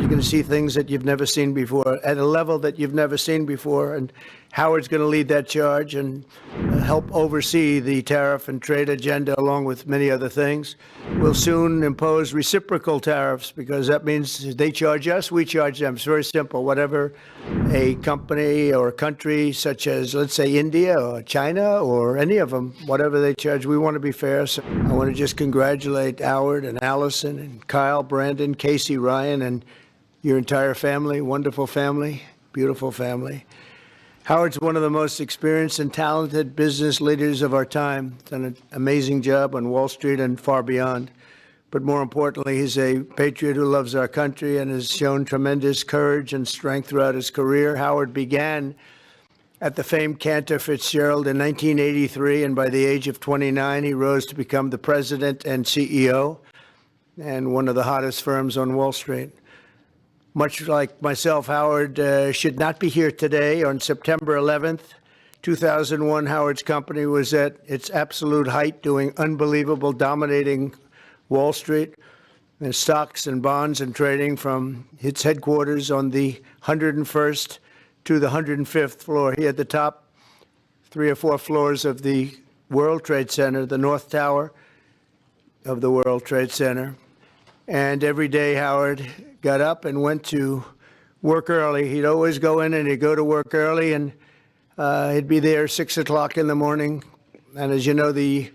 You're going to see things that you've never seen before at a level that you've never seen before. And Howard's going to lead that charge and help oversee the tariff and trade agenda along with many other things. We'll soon impose reciprocal tariffs because that means they charge us, we charge them. It's very simple. Whatever a company or a country such as, let's say, India or China or any of them, whatever they charge, we want to be fair. So I want to just congratulate Howard and Allison and Kyle, Brandon, Casey, Ryan, and your entire family. Wonderful family, beautiful family. Howard's one of the most experienced and talented business leaders of our time. Done an amazing job on Wall Street and far beyond. But more importantly, he's a patriot who loves our country and has shown tremendous courage and strength throughout his career. Howard began at the famed Cantor Fitzgerald in 1983, and by the age of 29, he rose to become the president and CEO and one of the hottest firms on Wall Street. Much like myself, Howard should not be here today. On September 11th, 2001, Howard's company was at its absolute height, doing unbelievable, dominating Wall Street and stocks and bonds and trading from its headquarters on the 101st to the 105th floor. He had the top 3 or 4 floors of the World Trade Center, the North Tower of the World Trade Center. And every day, Howard got up and went to work early. He'd always go in and he'd go to work early, and he'd be there 6 o'clock in the morning. And as you know, the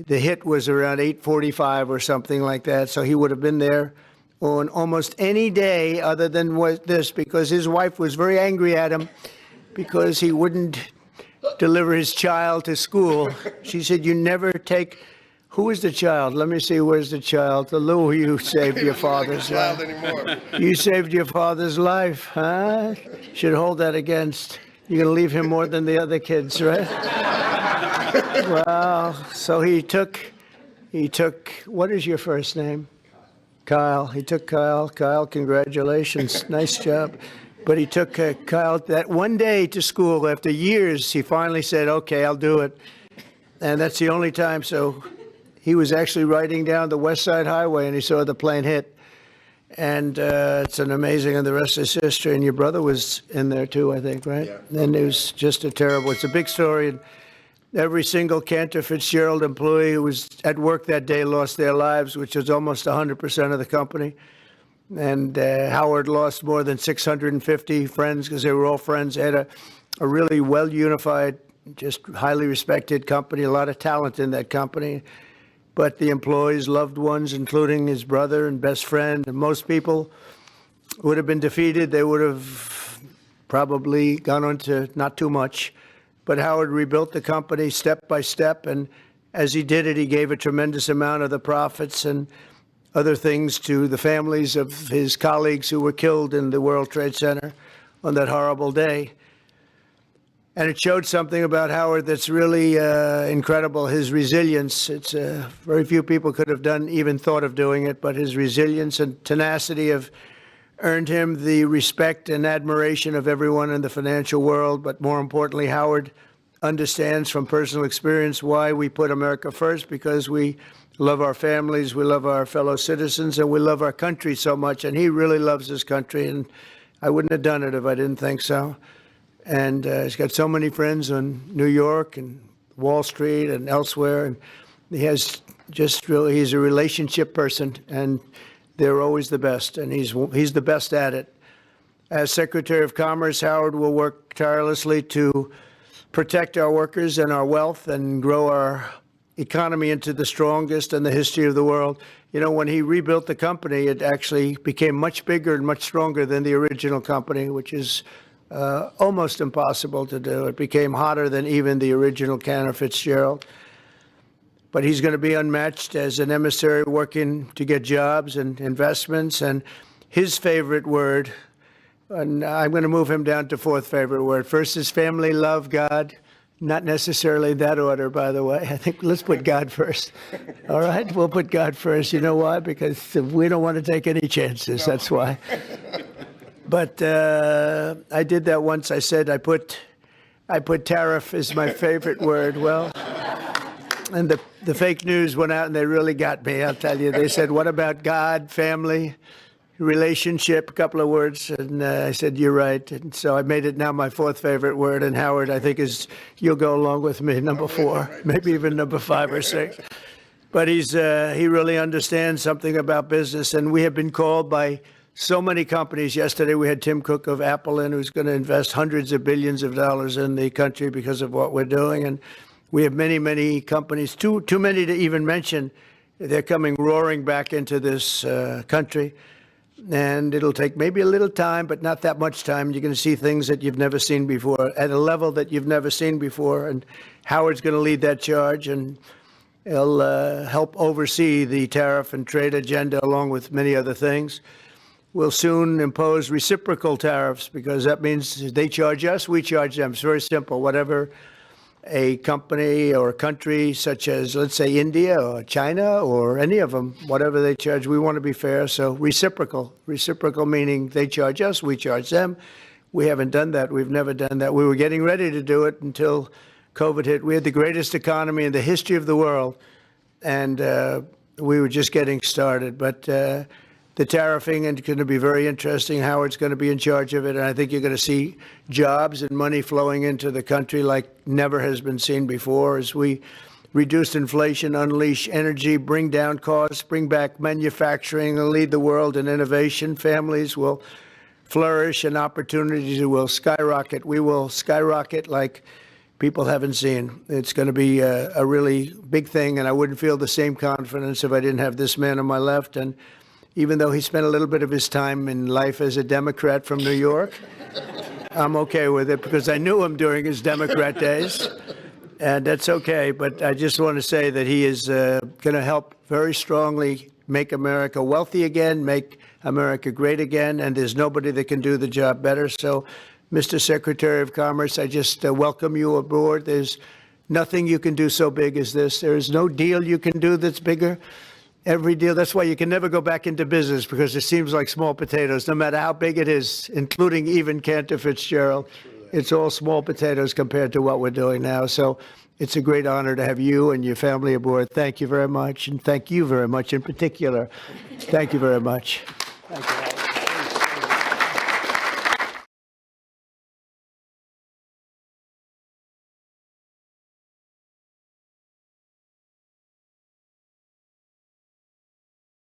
hit was around 8:45 or something like that. So he would have been there on almost any day other than this, because his wife was very angry at him because he wouldn't deliver his child to school. She said, "You never take..." Who is the child? Let me see. Where's the child? Lou, you saved your father's life. You saved your father's life, huh? Should hold that against. You're going to leave him more than the other kids, right? Well, so he took, what is your first name? Kyle. He took Kyle. Kyle, congratulations. Nice job. But he took Kyle that one day to school. After years, he finally said, "Okay, I'll do it." And that's the only time. So he was actually riding down the West Side Highway and he saw the plane hit. And it's an amazing, and the rest is history. And your brother was in there too, I think, right? Yeah. And it was just it's a big story. And every single Cantor Fitzgerald employee who was at work that day lost their lives, which was almost 100% of the company. And Howard lost more than 650 friends because they were all friends. They had a really well-unified, just highly respected company, a lot of talent in that company. But the employees, loved ones, including his brother and best friend, and most people would have been defeated. They would have probably gone on to not too much. But Howard rebuilt the company step by step, and as he did it, he gave a tremendous amount of the profits and other things to the families of his colleagues who were killed in the World Trade Center on that horrible day. And it showed something about Howard that's really incredible, his resilience. It's very few people could have even thought of doing it, but his resilience and tenacity have earned him the respect and admiration of everyone in the financial world. But more importantly, Howard understands from personal experience why we put America first, because we love our families, we love our fellow citizens, and we love our country so much. And he really loves his country, and I wouldn't have done it if I didn't think so. And he's got so many friends in New York and Wall Street and elsewhere. And he has he's a relationship person, and they're always the best. And he's the best at it. As Secretary of Commerce, Howard will work tirelessly to protect our workers and our wealth and grow our economy into the strongest in the history of the world. You know, when he rebuilt the company, it actually became much bigger and much stronger than the original company, which is almost impossible to do. It became hotter than even the original Cantor Fitzgerald. But he's going to be unmatched as an emissary working to get jobs and investments. And his favorite word, and I'm going to move him down to 4th favorite word. First is family, love, God. Not necessarily that order, by the way. I think let's put God first. All right? We'll put God first. You know why? Because we don't want to take any chances. No. That's why. But I did that once. I said I put tariff as my favorite word. Well, and the fake news went out and they really got me, I'll tell you. They said, "What about God, family?" relationship, a couple of words, and I said, you're right. And so I made it now my fourth favorite word, and Howard, I think, you'll go along with me, number 4, maybe even number 5 or 6. But he really understands something about business, and we have been called by so many companies. Yesterday we had Tim Cook of Apple in, who's going to invest hundreds of billions of dollars in the country because of what we're doing, and we have many, many companies, too many to even mention. They're coming roaring back into this country. And it'll take maybe a little time, but not that much time. You're going to see things that you've never seen before at a level that you've never seen before. And Howard's going to lead that charge, and he'll help oversee the tariff and trade agenda along with many other things. We'll soon impose reciprocal tariffs because that means they charge us, we charge them. It's very simple. Whatever a company or a country such as, let's say, India or China or any of them, whatever they charge, we want to be fair. So reciprocal meaning they charge us, we charge them. We haven't done that. We've never done that. We were getting ready to do it until COVID hit. We had the greatest economy in the history of the world, and we were just getting started. But the tariffing is going to be very interesting. Howard's going to be in charge of it, and I think you're going to see jobs and money flowing into the country like never has been seen before as we reduce inflation, unleash energy, bring down costs, bring back manufacturing, and lead the world in innovation. Families will flourish and opportunities will skyrocket. We will skyrocket like people haven't seen. It's going to be a really big thing, and I wouldn't feel the same confidence if I didn't have this man on my left. And even though he spent a little bit of his time in life as a Democrat from New York, I'm okay with it because I knew him during his Democrat days, and that's okay. But I just want to say that he is going to help very strongly make America wealthy again, make America great again, and there's nobody that can do the job better. So, Mr. Secretary of Commerce, I just welcome you aboard. There's nothing you can do so big as this. There is no deal you can do that's bigger. Every deal. That's why you can never go back into business, because it seems like small potatoes, no matter how big it is, including even Cantor Fitzgerald. It's all small potatoes compared to what we're doing now. So it's a great honor to have you and your family aboard. Thank you very much. And thank you very much in particular. Thank you very much. Thank you.